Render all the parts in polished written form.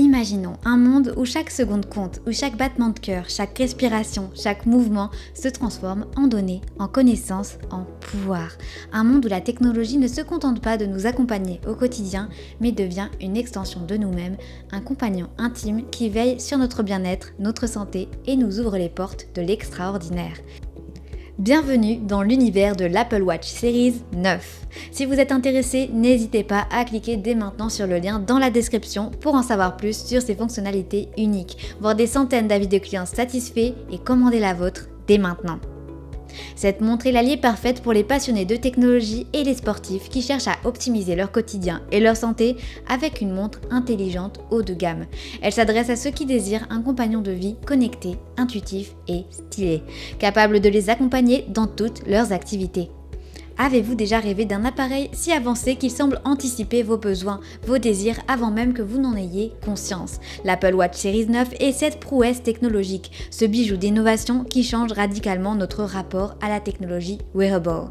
Imaginons un monde où chaque seconde compte, où chaque battement de cœur, chaque respiration, chaque mouvement se transforme en données, en connaissances, en pouvoir. Un monde où la technologie ne se contente pas de nous accompagner au quotidien, mais devient une extension de nous-mêmes, un compagnon intime qui veille sur notre bien-être, notre santé et nous ouvre les portes de l'extraordinaire. Bienvenue dans l'univers de l'Apple Watch Series 9. Si vous êtes intéressé, n'hésitez pas à cliquer dès maintenant sur le lien dans la description pour en savoir plus sur ces fonctionnalités uniques, voir des centaines d'avis de clients satisfaits et commander la vôtre dès maintenant. Cette montre est l'alliée parfaite pour les passionnés de technologie et les sportifs qui cherchent à optimiser leur quotidien et leur santé avec une montre intelligente haut de gamme. Elle s'adresse à ceux qui désirent un compagnon de vie connecté, intuitif et stylé, capable de les accompagner dans toutes leurs activités. Avez-vous déjà rêvé d'un appareil si avancé qu'il semble anticiper vos besoins, vos désirs avant même que vous n'en ayez conscience? L'Apple Watch Series 9 est cette prouesse technologique, ce bijou d'innovation qui change radicalement notre rapport à la technologie wearable.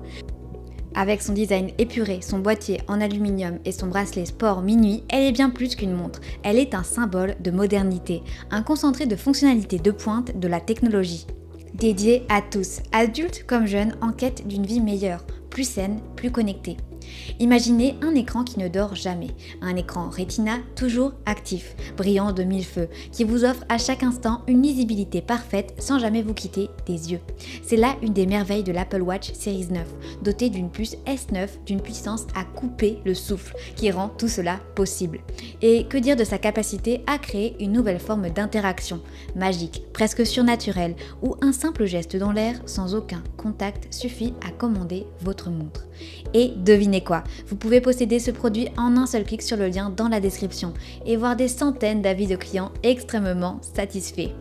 Avec son design épuré, son boîtier en aluminium et son bracelet sport minuit, elle est bien plus qu'une montre. Elle est un symbole de modernité, un concentré de fonctionnalités de pointe de la technologie. Dédié à tous, adultes comme jeunes, en quête d'une vie meilleure, plus saine, plus connectée. Imaginez un écran qui ne dort jamais, un écran Retina toujours actif, brillant de mille feux, qui vous offre à chaque instant une lisibilité parfaite sans jamais vous quitter des yeux. C'est là une des merveilles de l'Apple Watch Series 9, dotée d'une puce S9 d'une puissance à couper le souffle, qui rend tout cela possible. Et que dire de sa capacité à créer une nouvelle forme d'interaction, magique, presque surnaturelle, où un simple geste dans l'air, sans aucun contact, suffit à commander votre montre. Et devinez quoi, vous pouvez posséder ce produit en un seul clic sur le lien dans la description et voir des centaines d'avis de clients extrêmement satisfaits.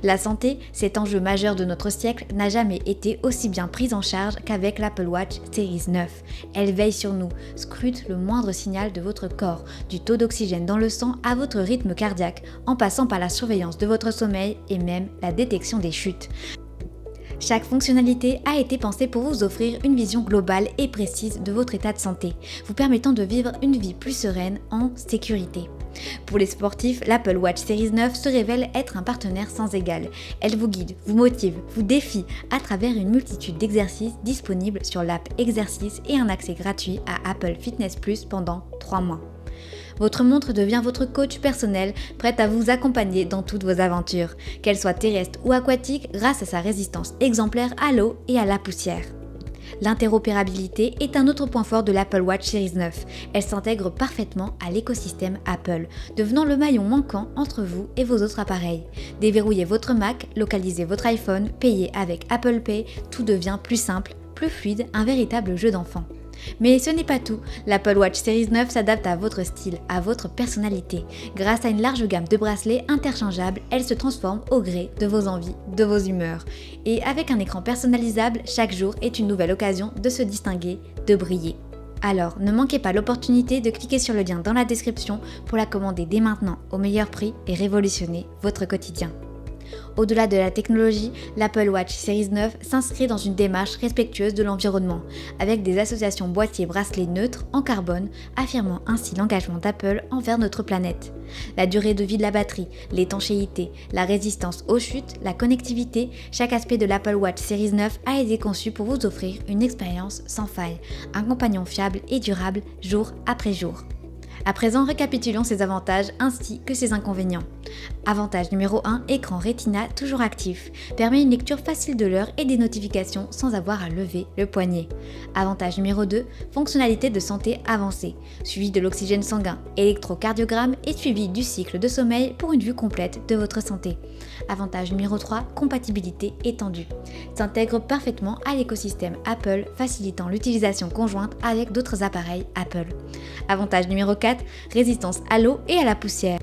La santé, cet enjeu majeur de notre siècle, n'a jamais été aussi bien prise en charge qu'avec l'Apple Watch Series 9. Elle veille sur nous, scrute le moindre signal de votre corps, du taux d'oxygène dans le sang à votre rythme cardiaque, en passant par la surveillance de votre sommeil et même la détection des chutes. Chaque fonctionnalité a été pensée pour vous offrir une vision globale et précise de votre état de santé, vous permettant de vivre une vie plus sereine en sécurité. Pour les sportifs, l'Apple Watch Series 9 se révèle être un partenaire sans égal. Elle vous guide, vous motive, vous défie à travers une multitude d'exercices disponibles sur l'app Exercice et un accès gratuit à Apple Fitness Plus pendant 3 mois. Votre montre devient votre coach personnel, prête à vous accompagner dans toutes vos aventures, qu'elles soient terrestres ou aquatiques, grâce à sa résistance exemplaire à l'eau et à la poussière. L'interopérabilité est un autre point fort de l'Apple Watch Series 9. Elle s'intègre parfaitement à l'écosystème Apple, devenant le maillon manquant entre vous et vos autres appareils. Déverrouillez votre Mac, localisez votre iPhone, payez avec Apple Pay, tout devient plus simple, plus fluide, un véritable jeu d'enfant. Mais ce n'est pas tout, l'Apple Watch Series 9 s'adapte à votre style, à votre personnalité. Grâce à une large gamme de bracelets interchangeables, elle se transforme au gré de vos envies, de vos humeurs. Et avec un écran personnalisable, chaque jour est une nouvelle occasion de se distinguer, de briller. Alors, ne manquez pas l'opportunité de cliquer sur le lien dans la description pour la commander dès maintenant au meilleur prix et révolutionner votre quotidien. Au-delà de la technologie, l'Apple Watch Series 9 s'inscrit dans une démarche respectueuse de l'environnement, avec des associations boîtier-bracelet neutres en carbone, affirmant ainsi l'engagement d'Apple envers notre planète. La durée de vie de la batterie, l'étanchéité, la résistance aux chutes, la connectivité, chaque aspect de l'Apple Watch Series 9 a été conçu pour vous offrir une expérience sans faille, un compagnon fiable et durable jour après jour. À présent, récapitulons ses avantages ainsi que ses inconvénients. Avantage numéro 1, écran Retina toujours actif. Permet une lecture facile de l'heure et des notifications sans avoir à lever le poignet. Avantage numéro 2, fonctionnalité de santé avancée. Suivi de l'oxygène sanguin, électrocardiogramme et suivi du cycle de sommeil pour une vue complète de votre santé. Avantage numéro 3, compatibilité étendue. S'intègre parfaitement à l'écosystème Apple, facilitant l'utilisation conjointe avec d'autres appareils Apple. Avantage numéro 4, résistance à l'eau et à la poussière.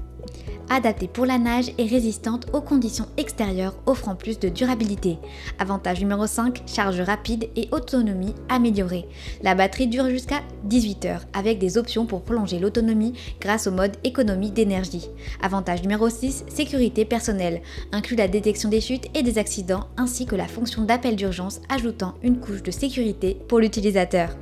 Adaptée pour la nage et résistante aux conditions extérieures, offrant plus de durabilité. Avantage numéro 5, charge rapide et autonomie améliorée. La batterie dure jusqu'à 18 heures, avec des options pour prolonger l'autonomie grâce au mode économie d'énergie. Avantage numéro 6, sécurité personnelle. Inclut la détection des chutes et des accidents, ainsi que la fonction d'appel d'urgence, ajoutant une couche de sécurité pour l'utilisateur.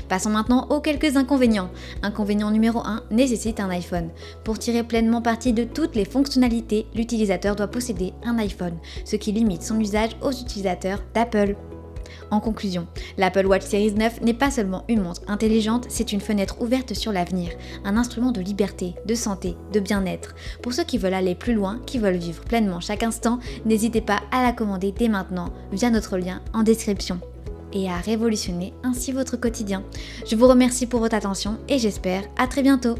Passons maintenant aux quelques inconvénients. Inconvénient numéro 1, nécessite un iPhone. Pour tirer pleinement parti de toutes les fonctionnalités, l'utilisateur doit posséder un iPhone, ce qui limite son usage aux utilisateurs d'Apple. En conclusion, l'Apple Watch Series 9 n'est pas seulement une montre intelligente, c'est une fenêtre ouverte sur l'avenir, un instrument de liberté, de santé, de bien-être. Pour ceux qui veulent aller plus loin, qui veulent vivre pleinement chaque instant, n'hésitez pas à la commander dès maintenant via notre lien en description et à révolutionner ainsi votre quotidien. Je vous remercie pour votre attention et j'espère à très bientôt.